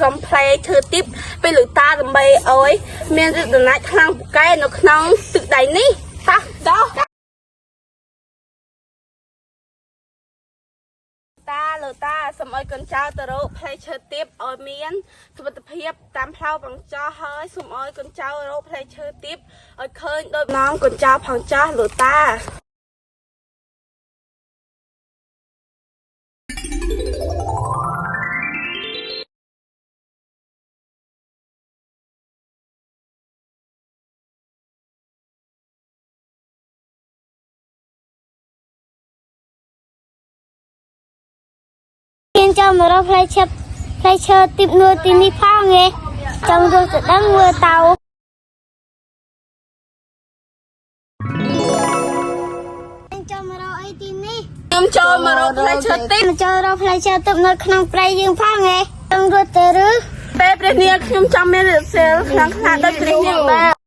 some play ធ្វើទីបពេលលើតាដើម្បីឲ្យមានរចនាខ្លាំងពូកែនៅក្នុងទឹកដៃនេះតាដោះតាលើតាសូមឲ្យកូនចៅទៅរកផ្លែឈើទៀបឲ្យមានសុខភាពតាមផ្លូវផងចោះហើយសូមឲ្យកូនចៅរកផ្លែឈើទៀបឲ្យឃើញដោយណងកូនចៅផងចោះលើតាចាំមករកផ្លែឈើទីបនួទីនេះផងឯងចង់រកទៅដឹងមើលតៅចាំមករកអីទីនេះខ្ញុំចូលមករកផ្លែឈើទីបចូលរកផ្លែឈើទីបនៅក្នុងព្រៃយើងផងឯងចង់រត់ទៅឬពេលព្រះនាងខ្ញុំចង់មានរសៀលខ្លាំងខ្លាដូចព្រះនាងដែរ